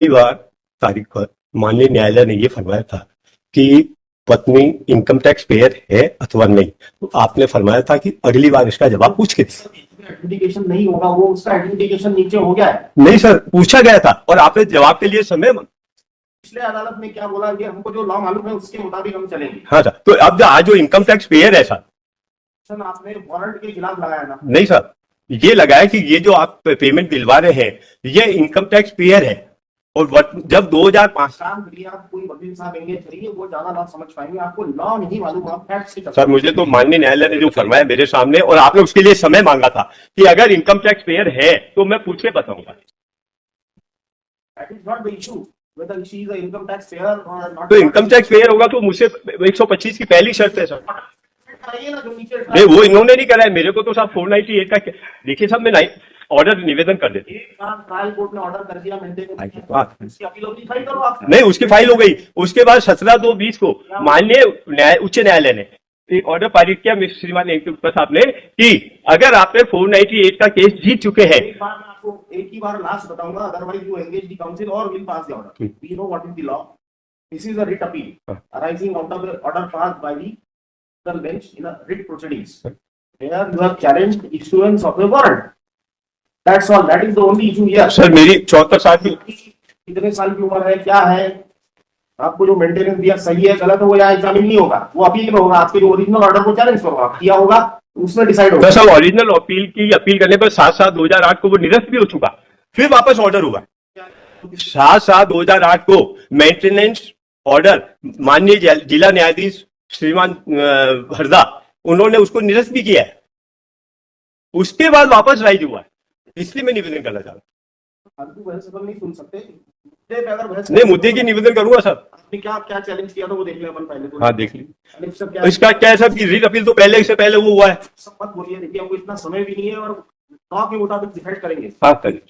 कई बार तारीख पर माननीय न्यायालय ने ये फरमाया था कि पत्नी इनकम टैक्स पेयर है अथवा नहीं, तो आपने फरमाया था कि अगली बार इसका जवाब पूछ के आइडेंटिफिकेशन नहीं होगा, वो उसका आइडेंटिफिकेशन नीचे हो गया है। नहीं सर, पूछा गया था और आपने जवाब के लिए समय पिछले अदालत में क्या बोला, ये हमको जो लॉ मालूम है उसके मुताबिक हम चलेंगे। हाँ सर, तो अब आज जो इनकम टैक्स पेयर है सर, आपने वारंट के खिलाफ लगाया ना? नहीं सर, ये लगाया कि ये जो आप पेमेंट दिलवा रहे हैं ये इनकम टैक्स पेयर है। और जब 2005 आप कोई वकील साहब एंगेज करिए, वो ज्यादा ना समझ पाएंगे, आपको लॉ नहीं मालूम, आप फैक्ट से। सर मुझे तो माननीय न्यायालय ने जो फरमाया मेरे सामने, और आपने उसके लिए समय मांगा था कि अगर इनकम टैक्स पेयर है तो मैं पूछ के बताऊंगा। That is not the issue whether she is a income tax payer or not। तो इनकम टैक्स पेयर होगा तो मुझसे 125 की पहली शर्त है सर। ना जो नीचे नहीं, वो इन्होंने नहीं कराया मेरे को, तो साहब 498 का देखिए साहब, मैं ऑर्डर निवेदन कर देती ट्रायल कोर्ट ने ऑर्डर कर दिया, नहीं, उसकी फाइल हो गई। उसके बाद 17/2/20 को माननीय उच्च न्यायालय ने एक ऑर्डर पारित किया श्रीमान गुप्ता साहब ने कि अगर आपने 498 का केस जीत चुके हैं। एक ही बार लास्ट बताऊंगा, otherwise you engage the counsel और will pass the order. We know what is the law. This is a writ appeal arising out of the order passed by the bench in a writ proceedings where you have challenged issuance of a warrant. That's all. That is the only issue here. Sir मेरी 74 साल की, कितने साल की उम्र है, क्या है, आपको जो मेंटेनेंस दिया सही है गलत है, वो यहाँ एग्जामिन नहीं होगा, वो अपील में होगा। आपके जो ओरिजिनल ऑर्डर को चैलेंज करो, आप किया होगा उसमें डिसाइड होगा। सर ओरिजिनल अपील की अपील करने पर 7/7/2008 को वो निरस्त भी हो चुका, फिर वापस ऑर्डर हुआ। 7/7/2008 को मेंटेनेंस ऑर्डर माननीय जिला न्यायाधीश श्रीमान हरदा, उन्होंने उसको निरस्त भी किया है, उसके बाद वापस राइज हुआ है। इसलिए मैं निवेदन करना चाह रहा हूँ। नहीं सुन सकते, नहीं, मुद्दे की निवेदन करूंगा सर। आपने क्या चैलेंज किया था वो देख लिया अपन पहले तो। हाँ देख लीजिए। इसका क्या है सर कि रीट अपील तो पहले से पहले वो हुआ है। सब मत बोलिए, देखिए हमको इतना समय भी नहीं है और लॉ के मुताबिक डिसाइड करेंगे। हाँ करिए।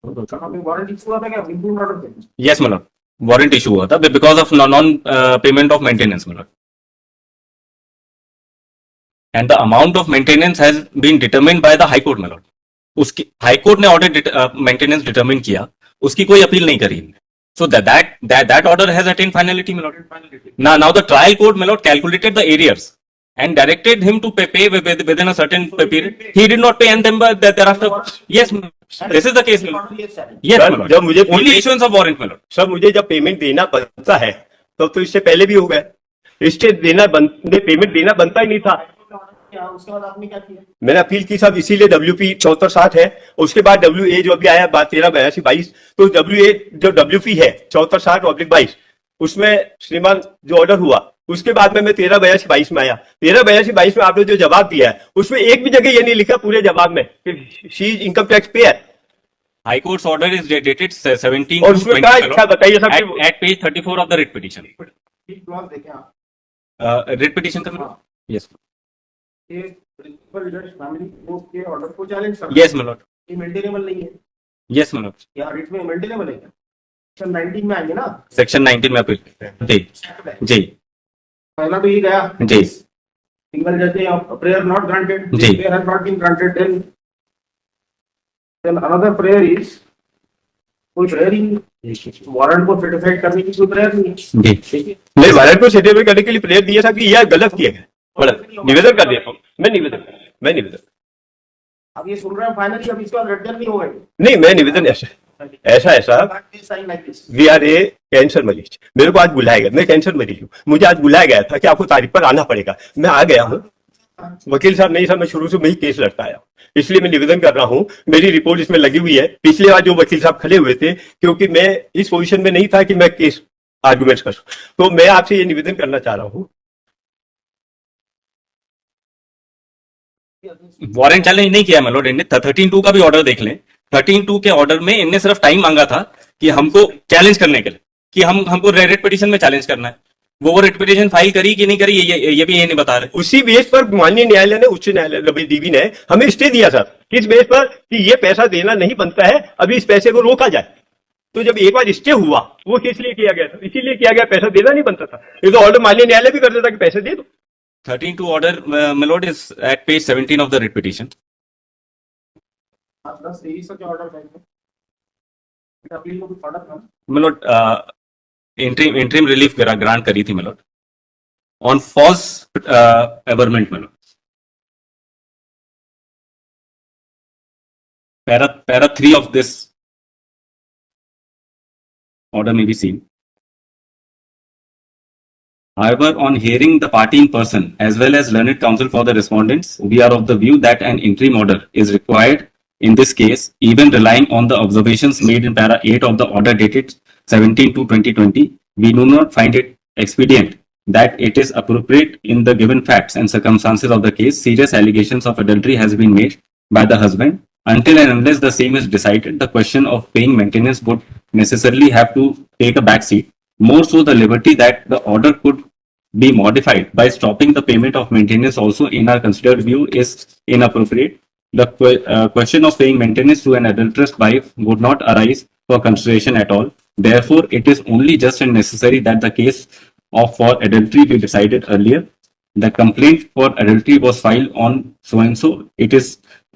वारंट इशू हुआ था क्या? इंप्रूव्ड ऑर्डर थे? यस मतलब वारंट इशू हुआ था because of non payment of maintenance मतलब, and the amount of maintenance has been determined by the high court मतलब। उसकी हाई कोर्ट ने ऑर्डर मेंटेनेंस डिटरमिन किया, उसकी कोई अपील नहीं करी। So that order has attained finality, my lord. Now the trial court, my lord, calculated the arrears and directed him to pay within a certain period. He did not pay, and then thereafter, yes, this is the case, my lord. Yes, my lord. जब मुझे only issuance of warrant, my lord. Sir मुझे जब payment देना बनता है तब तो इससे पहले भी हो गया, इससे पेमेंट देना बनता ही नहीं था। उसके बाद आपने क्या किया? मैंने अपील की साहब, इसीलिए WP 74/7 है। उसके बाद WA जो अभी आया 13/82/22, तो WA जो WP है 74/7/22, उसमें श्रीमान जो ऑर्डर हुआ उसके बाद में मैं 13/82/22 में आया। 13/82/22 में आपने जो जवाब दिया है उसमें एक भी जगह ये नहीं लिखा पूरे जवाब में कि she is income tax payer. High Court's order is dated 17 और उसमें क्या लिखा बताइए sir? at page 34 of the writ petition. Writ petition का yes. फैमिली कोर्ट के ऑर्डर को चैलेंज करना। Yes, my lord. ये मेंटेनेबल नहीं है। Yes, my lord. या रिट में मेंटेनेबल है क्या? सेक्शन 19 में आएंगे ना? सेक्शन 19 में अपील जी जी पहला तो ये गया जी सिंगल जज prayer not granted, G prayer has not been granted, then another prayer is कोई प्रेयर ही वारंट को सर्टिफाइड करने की कोई प्रेयर नहीं है। जी नहीं, वारंट को सर्टिफाइड करने के लिए प्रेयर दिया था कि यह गलत किया गया, निवेदन कर दिया। मैं निवेदन अब ये सुन रहे हैं फाइनली, अब इसका रेड नहीं होगा। नहीं, मैं निवेदन ऐसा वी आर ए कैंसर मरीज, मेरे को आज बुलाया गया, मैं कैंसर मरीज हूँ, मुझे आज बुलाया गया था कि आपको तारीख पर आना पड़ेगा, मैं आ गया हूँ। वकील साहब नहीं सर, मैं शुरू से वही केस लड़ता आया, इसलिए मैं निवेदन कर रहा हूँ। मेरी रिपोर्ट इसमें लगी हुई है। पिछले बार जो वकील साहब खड़े हुए थे, क्योंकि मैं इस पोजीशन में नहीं था कि मैं केस आर्गुमेंट्स कर सकूं, तो मैं आपसे ये निवेदन करना चाह रहा हूँ। वारंट चैलेंज नहीं किया मेलोड ने। 13(2) का भी ऑर्डर देख लें। 13(2) के ऑर्डर में इनने सिर्फ टाइम मांगा था कि हमको चैलेंज करने के लिए, कि हमको रेट पिटीशन में चैलेंज करना है। वो रेट पिटीशन फाइल करी कि नहीं करी ये भी ये नहीं बता रहे। उसी बेस पर माननीय न्यायालय ने, उच्च न्यायालय रबड़ी ने हमें स्टे दिया सर, किस बेस पर कि ये पैसा देना नहीं बनता है, अभी इस पैसे को रोका जाए। तो जब एक बार स्टे हुआ वो किस लिए किया गया था? इसीलिए किया गया, पैसा देना नहीं बनता था। ये तो ऑर्डर माननीय न्यायालय भी कर देता कि पैसे दे दो। 13(2) order, my lord, is at page 17 of the writ petition. 10-23 का क्या ऑर्डर है? अपील को भी ऑर्डर था। मिलोट इंटरिम रिलीफ ग्रांट करी थी मिलोट ऑन फॉल्स एवरमेंट मिलोट para 3 of this order may be seen. However, on hearing the party in person as well as learned counsel for the respondents, we are of the view that an interim order is required in this case, even relying on the observations made in para 8 of the order dated 17/2/2020. We do not find it expedient that it is appropriate in the given facts and circumstances of the case. Serious allegations of adultery has been made by the husband. Until and unless the same is decided, the question of paying maintenance would necessarily have to take a back seat. More so, the liberty that the order could be modified by stopping the payment of maintenance also in our considered view is inappropriate. The question of paying maintenance to an adulterous wife would not arise for consideration at all. Therefore, it is only just and necessary that the case of for adultery be decided earlier. The complaint for adultery was filed on so and so. It is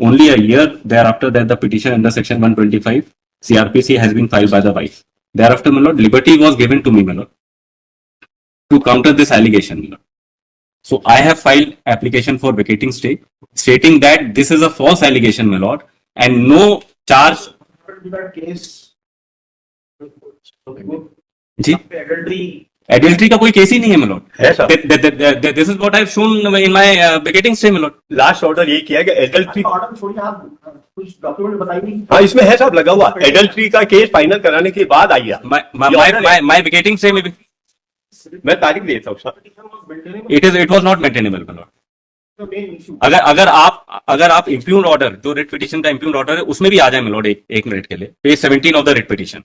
only a year thereafter that the petition under section 125 CRPC has been filed by the wife. Thereafter, my lord, liberty was given to me, my lord, to counter this allegation, my lord. So I have filed application for vacating stay, stating that this is a false allegation, my lord, and no charge. That case, जी adultery adultery का कोई case ही नहीं है, my lord. है sir. This is what I have shown in my vacating stay, my lord. Last order ये किया कि एडल्ट्री, ऑर्डर छोड़िए, आप कुछ डॉक्यूमेंट बताइए। हाँ इसमें है साहब लगा हुआ, एडल्ट्री का केस फाइनल कराने के बाद आई है। My vacating stay may be, मैं तारीख देता हूँ sir. it was not maintainable, my lord. अगर आप इम्प्यून ऑर्डर, जो रिट पिटीशन का इम्प्यून ऑर्डर है, उसमें भी आ जाए, my lord, एक मिनट के लिए, page 17 of the writ petition,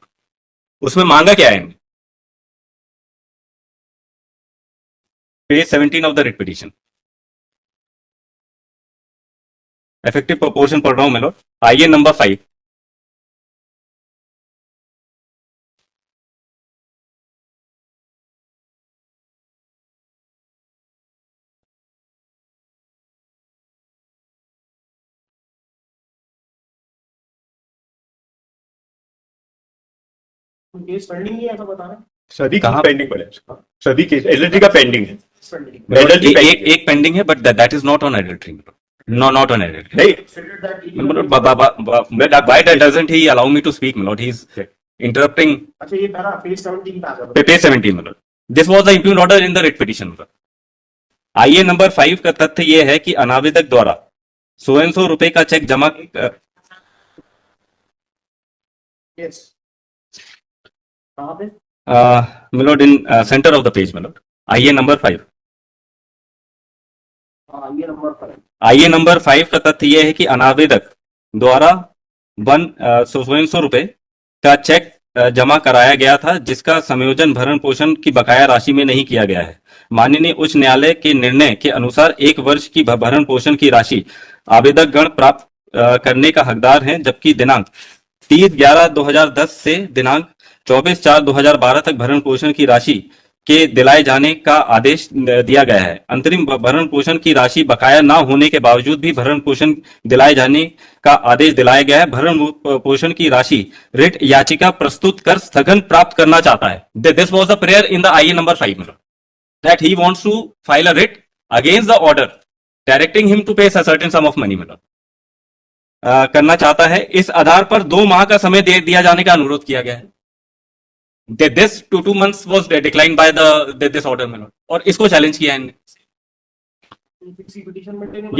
उसमें मांगा क्या है? Page 17 of the writ petition, effective proportion पढ़ रहा हूं मैं लोग, आइए नंबर 5। केस पेंडिंग है ऐसा बता रहे हैं। सभी कहाँ? पेंडिंग पड़े, सभी केस एडल्ट्री का पेंडिंग है। पेंडिंग एडल्ट्री एक पेंडिंग है, but that is not on adultery, not on adultery. नहीं, Why doesn't he allow me to speak, my lord? He's interrupting. अच्छा ये पहला पेज 17 पे आ गया। Page 17, my lord. This was the impugned order in the writ petition, my lord. आइए number 5 का तथ्य यह है कि अनावेदक द्वारा सौ एंड सौ रुपए का चेक जमा यस कहाँ पे? Milord in centre of the page, milord. आइए नंबर 5। हाँ ये नंबर पर है। आइए नंबर 5 का तथ्य यह है कि अनावेदक द्वारा सौ रुपए का चेक जमा कराया गया था, जिसका संयोजन भरण पोषण की बकाया राशि में नहीं किया गया है। माननीय उच्च न्यायालय के निर्णय के अनुसार 1 वर्ष की भरण पोषण की राशि आवेदक गण प्राप्त करने का हकदार है, जबकि दिनांक 30/11/2010 से दिनांक 24/4/2012 तक भरण पोषण की राशि के दिलाए जाने का आदेश दिया गया है। अंतरिम भरण पोषण की राशि बकाया न होने के बावजूद भी भरण पोषण दिलाए जाने का आदेश दिलाया गया है। भरण पोषण की राशि रिट याचिका प्रस्तुत कर स्थगन प्राप्त करना चाहता है। This was the prayer in the आईए number 5 that he wants to file a writ against the order directing him to pay a certain sum of money, करना चाहता है। इस आधार पर 2 माह का समय दिया जाने का अनुरोध किया गया है। This 2 months was declined by this order, my lord, और इसको चैलेंज किया है इन्होंने।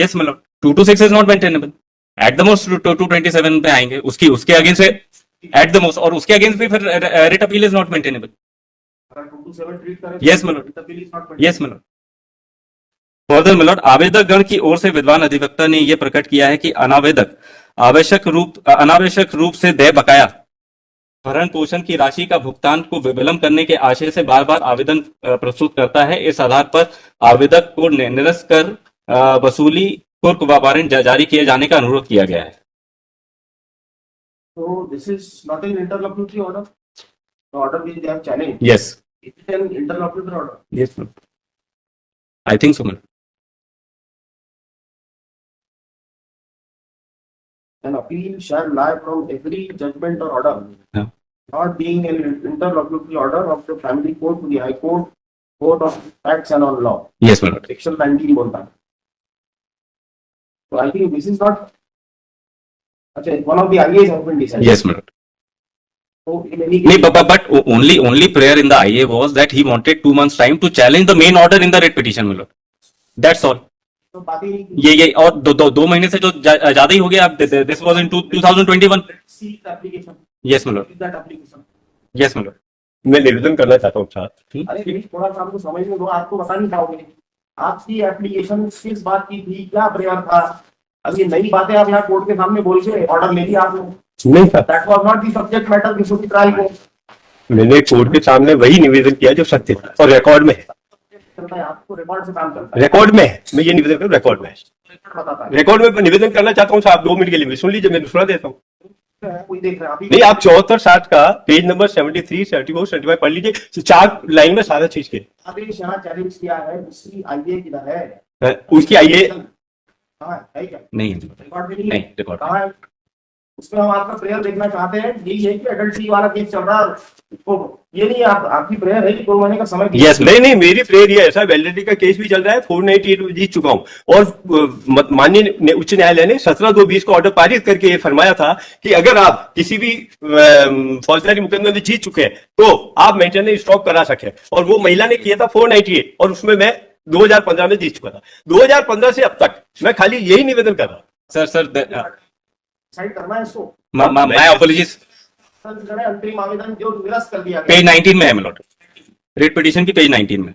Yes, my lord, 226 is not maintainable. At the most 227 पे आएंगे, उसके अगेंस्ट एट द मोस्ट, और उसके अगेंस्ट भी फिर writ appeal is not maintainable. Yes, my lord. Yes, my lord. Further, my lord, आवेदक गण की ओर से विद्वान अधिवक्ता ने यह प्रकट किया है कि अनावेदक अनावश्यक रूप से देय बकाया भरण पोषण की राशि का भुगतान को विलंब करने के आशय से बार बार आवेदन प्रस्तुत करता है। इस आधार पर आवेदक को निरस्त कर वसूली शुल्क वारंट जारी किए जाने का अनुरोध किया गया है। So this is not an interlocutory order. The order which they have challenged. Yes. Is it an interlocutory order? Yes, ma'am. I think so, ma'am. An appeal shall lie from every judgment or order Yeah. not being an interlocutory order of the family court to the high court, court of facts and on law. Yes, my lord. Section 19 बोलता है. So I think this is not. अच्छा, one of the IAs has been decided. Yes, my lord. So in any No, case, but only prayer in the IA was that he wanted 2 months time to challenge the main order in the writ petition, my lord. That's all. तो बात ही नहीं की. ये और दो महीने से जो ज्यादा ही हो गया. This was in 2021. See the application. Yes, my lord. Is that application? Yes, my lord. मैं निवेदन करना चाहता हूँ साहब. अरे भाई, थोड़ा सा आपको समझ में दो, आपको बता नहीं पाओगे. आपकी एप्लीकेशन किस बात की थी, क्या प्रेयर था? अब ये नई बातें आप यहाँ कोर्ट के सामने बोल के ऑर्डर ले लिया आपने. नहीं sir, that was not the subject matter before the trial को. मैंने कोर्ट के सामने वही निवेदन किया जो सत्य था और रिकॉर्ड में है. चलता है, आपको रिकॉर्ड से काम करता है. रिकॉर्ड में है. मैं ये निवेदन करूँ रिकॉर्ड में है. रिकॉर्ड बताता है. रिकॉर्ड में निवेदन करना चाहता हूँ साहब. 2 मिनट के लिए सुन लीजिए, मैं दूसरा देता हूँ. कोई देख रहा है अभी. नहीं, आप 74-60 का पेज नंबर 73, 74, 75 पढ़ लीजिए. 4 लाइन में सारा चीज के आदेश यहाँ चैलेंज किया है, उसकी आईए किधर है? उसकी आइए. कहाँ है क्या? नहीं, रिकॉर्ड में नहीं नहीं है. रिकॉर्ड. कहाँ है? उसमें हम आपका प्रेयर देखना चाहते हैं. यही है कि एडल्ट्री वाला केस चल रहा है. तो ये नहीं, आप आपकी प्रेयर है कि 2 महीने का समय दिया. Yes, नहीं, मेरी प्रेयर ये है सर, वैलिडिटी का केस भी चल रहा है. 498 जीत चुका हूं और माननीय उच्च न्यायालय ने 17/2/20 को ऑर्डर पारित करके ये फरमाया था कि अगर आप किसी भी फौजदारी मुकदमे में जीत चुके हैं तो आप मेंटेनेंस स्टॉक करा सके. और वो महिला ने किया था 498 और उसमें मैं 2015 में जीत चुका था. 2015 से अब तक मैं खाली यही निवेदन कर रहा हूँ. सर डिसाइड करना है इसको. My apologies. अंतरिम आवेदन जो निरस्त कर दिया गया. पेज 19 में है my lord. रिट पिटीशन की पेज 19 में.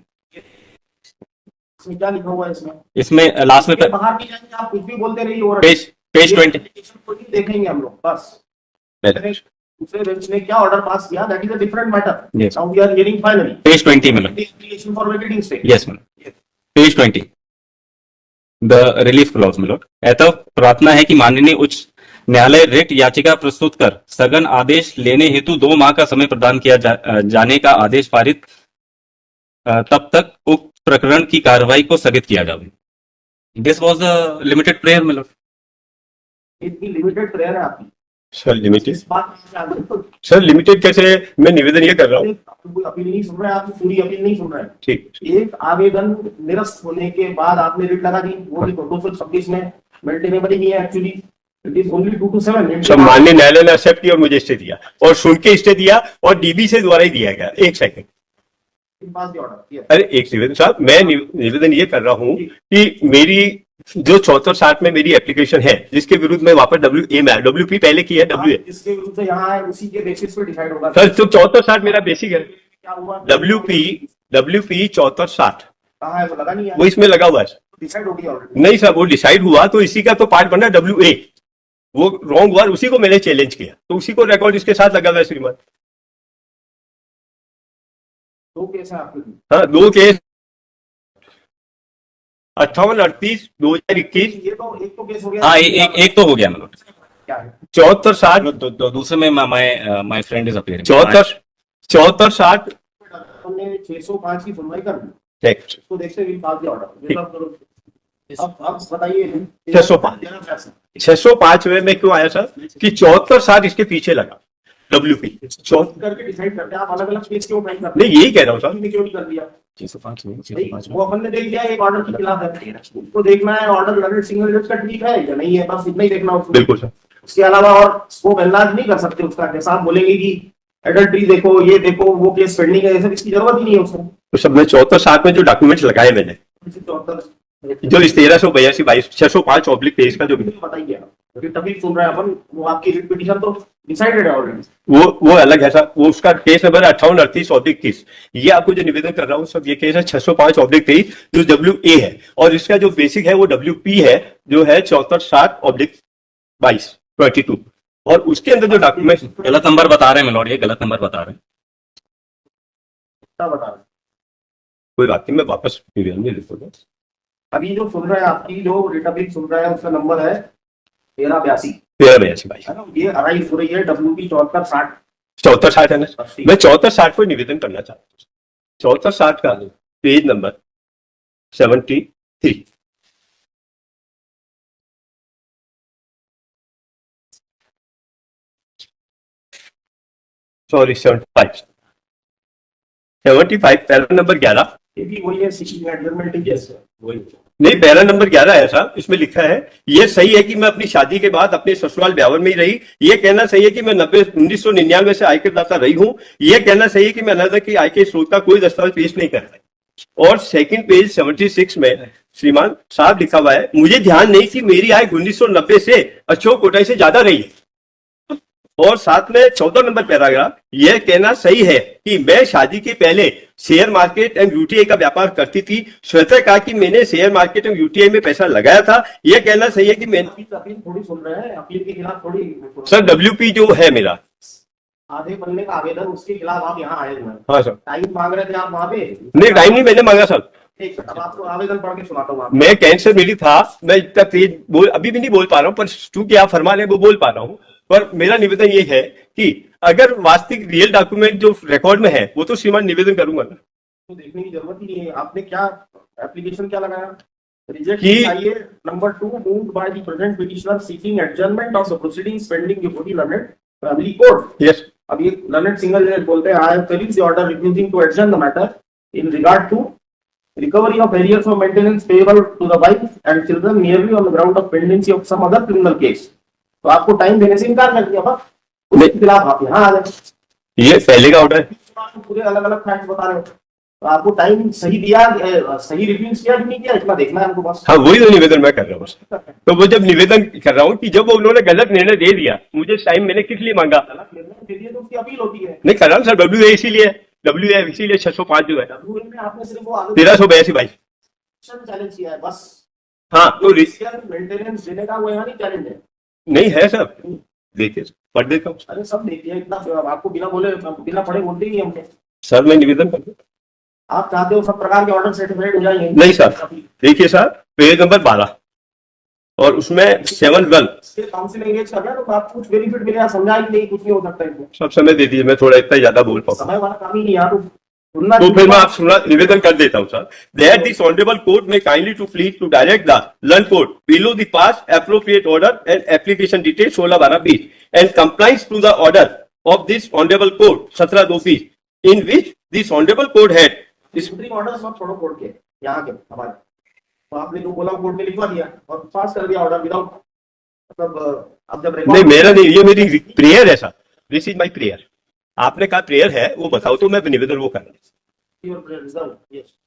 इसमें क्या लिखा हुआ है इसमें? इसमें लास्ट में ये बाहर नहीं जाएंगे, आप कुछ भी बोलते रहिए. और पेज 20. देखेंगे हम लोग बस. दूसरे बेंच ने क्या ऑर्डर पास किया, that is a different matter. Yes. Now we are hearing finally page 20 में. Application for vacating stay. Yes, my lord. Page 20. The relief clause my lord. अतः प्रार्थना है कि माननीय उच्च न्यायालय रिट याचिका प्रस्तुत कर सघन आदेश लेने हेतु 2 माह का समय प्रदान किया जाने का आदेश पारित तब तक उक्त प्रकरण की कार्रवाई को स्थगित किया जाए. This was the limited prayer my lord. इतनी लिमिटेड प्रेयर है आपकी. Sir limited. इस बात में आप सर लिमिटेड कैसे? मैं निवेदन ये कर रहा हूँ. कोई अपील नहीं सुन रहे हैं, आप पूरी अपील नहीं सुन रहे हैं. ठीक. एक आवेदन निरस्त होने के बाद आपने रिट लगा दी, वो भी 226 में मेंटेनेबल ही है. Actually it is only 2 to 7. सब माननीय न्यायालय ने एक्सेप्ट किया और मुझे स्टे दिया और सुन के स्टे दिया और डीबी से द्वारा ही दिया गया. एक सेकंड. अरे एक निवेदन साहब, मैं निवेदन ये कर रहा हूँ कि मेरी जो 74-60 में मेरी एप्लीकेशन है जिसके विरुद्ध में वापस WA में WP पहले की है WA. जिसके विरुद्ध से यहाँ है उसी के बेसिस पे डिसाइड होगा. सर तो 74-60 मेरा बेसिक है. क्या हुआ? WP 74-60 कहाँ है? वो लगा नहीं है. वो इसमें लगा हुआ है. डिसाइड हो गया ऑलरेडी. नहीं सर, वो डिसाइड हुआ तो इसी का तो पार्ट बना WA. वो रॉन्ग हुआ, उसी को मैंने चैलेंज किया तो उसी को रिकॉर्ड इसके साथ लगा हुआ है श्रीमान. 2 केस है आपके. हाँ 2 केस 58-38-2021. ये तो एक तो केस हो गया. हाँ एक तो हो गया my lord. क्या है? 74-60 दूसरे में माय फ्रेंड इज अपीयरिंग. 74-60 हमने 605 की सुनवाई कर दी. नेक्स्ट इसको देखते हुए पास दिया ऑर्डर. अब बताइए 605 में क्यों आया सर कि 74-60 इसके पीछे लगा WP. करके डिसाइड करते हैं आप अलग अलग केस क्यों फाइल करते नहीं यही कह रहा हूँ सर. हैं? क्यों नहीं कर दिया? वो अपन ने देख लिया एक ऑर्डर के खिलाफ है. उसको देखना है ऑर्डर लर्नेड सिंगल जज का ठीक है या नहीं है, बस इतना ही देखना उसको. बिल्कुल सर. उसके अलावा और स्कोप एनलार्ज नहीं कर सकते उसका. जैसा आप बोलेंगे कि एडल्ट्री देखो, ये देखो, वो केस पेंडिंग है, ये सब इसकी जरूरत ही नहीं है उसको. तो सब में 74-60 में जो डॉक्यूमेंट्स लगाए मैंने जो इस 1382-22 605/23 का जो बताइए आप. तभी सुन रहे हैं अपन. वो आपकी रिट पिटीशन तो डिसाइडेड है ऑलरेडी. वो अलग है सर. वो उसका केस नंबर 58-38-21. ये आपको जो निवेदन कर रहा हूँ सब ये केस है 605/23 जो WA है और इसका जो बेसिक है वो WP है जो है 74-60/22 और उसके अंदर जो डॉक्यूमेंट गलत नंबर बता रहे हैं my lord. ये गलत नंबर बता रहे हैं. क्या बता रहे हैं? कोई बात नहीं, मैं वापस निवेदन में लिखूंगा. अभी जो सुन रहे हैं आपकी जो रिट अपील सुन रहे हैं उसका नंबर है 1382 1382 है ना. ये अराइज हो रही है WP 74-60. 74-60 है ना. मैं 74-60 को निवेदन करना चाहता हूँ. 74-60 का page number 73. Sorry 75 para number 11 ये भी वही है, सीटिंग एडजस्टमेंट ही जैसे वही। नहीं, पैरा नंबर 11 है साहब, इसमें लिखा है ये सही है कि मैं अपनी शादी के बाद अपने ससुराल ब्यावर में ही रही। ये कहना सही है कि मैं 1999 से आयकर दाता रही हूं। ये कहना सही है कि मैं अनादर की आय के स्रोत का कोई दस्तावेज पेश नहीं कर रहा। और सेकंड पेज 76 में श्रीमान साहब लिखा हुआ है, मुझे ध्यान नहीं कि मेरी आय 1990 से अशोक कोटाई से ज्यादा रही है। और साथ में 14 नंबर पैराग्राफ, यह कहना सही है कि मैं शादी के पहले शेयर मार्केट एवं यूटीआई का व्यापार करती थी। श्वेता कहा कि मैंने शेयर मार्केट एवं यूटीआई में पैसा लगाया था। यह कहना सही है कि मैं अपील थोड़ी सुन रहे हैं, अपील के खिलाफ थोड़ी। सर WP जो है मेरा, आधे पन्ने का आवेदन, उसके खिलाफ आप यहाँ आए हुए हैं। हाँ सर। टाइम मांग रहे थे आप वहाँ पे? नहीं, टाइम नहीं मैंने मांगा सर। ठीक, अब आपको आवेदन पढ़ के सुनाता हूँ। मैं कैंसर मिली था, मैं इतना तेज बोल अभी भी नहीं बोल पा रहा हूँ, पर चूंकि आप फरमा रहे हैं वो बोल पा रहा हूँ। पर मेरा निवेदन ये है कि अगर वास्तविक रियल डॉक्यूमेंट जो रिकॉर्ड में है वो तो श्रीमान निवेदन करूंगा ना। तो देखने की जरूरत ही नहीं है। आपने क्या एप्लीकेशन क्या लगाया? रिजेक्ट कि- चाहिए। Number 2, moved by the present petitioner seeking adjournment of the proceedings pending before the learned family court. Yes, अब ये लर्नेड सिंगल जज बोलते हैं, I have carried the order refusing to adjourn the matter in regard to recovery of arrears of maintenance payable to the wife and children merely on the ground of pendency of some other criminal case। तो आपको time देने से इनकार कर दिया, बस उसके खिलाफ आप यहाँ आ जाए। ये पहले का ऑर्डर है। पूरे अलग अलग फैक्ट्स बता रहे हो, तो आपको टाइम सही दिया, सही रिव्यूज किया कि नहीं किया, इतना देखना है हमको बस। हाँ, वही तो निवेदन मैं कर रहा हूँ। तो वो जब निवेदन कर रहा हूँ कि जब वो उन्होंने गलत निर्णय दे दिया, मुझे टाइम मैंने किस लिए मांगा? गलत निर्णय दे दिए तो उसकी अपील होती है। नहीं कर रहा हूँ सर, WA इसीलिए 605 जो है, WA में आपने सिर्फ वो 1382 भाई। चैलेंज किया है बस। हाँ तो मेंटेनेंस देने का वो यहाँ नहीं चैलेंज है। नहीं है सर, देखिए पढ़ देता हूँ अरे सब देखिए, इतना आपको बिना बोले बिना पढ़े बोलते ही हमको। सर। मैं निवेदन कर दूं? आप चाहते हो सब प्रकार के ऑर्डर सर्टिफाइड हो जाएंगे? नहीं सर, देखिए सर, पेज नंबर 12 और उसमें 7-1 काउंसिल एंगेज कर रहे हैं तो आप कुछ बेनिफिट मिलेगा, समझा ही नहीं, कुछ नहीं हो सकता इनको। सब समय दे दीजिए, मैं थोड़ा इतना ज्यादा बोल पाऊँ समय वाला काम ही नहीं यार, सुनना तो फिर मैं आप सुना निवेदन कर देता हूँ sir. That this honourable court में kindly to please to direct the learn court below the pass appropriate order and application detail 16/12/20 and compliance to the order of this honourable court 17/2/20 in which this honourable court had disciplinary order सब छोड़ो court के, यहाँ के हमारे, तो आपने जो बोला कोर्ट में लिखवा दिया और पास कर दिया ऑर्डर विदाउट, मतलब अब जब नहीं मेरा नहीं, ये मेरी प्रेयर है sir, this is my prayer. आपने कहा प्रेयर है, वो बताओ तो मैं निवेदन वो कर रहा हूँ। Result, yes.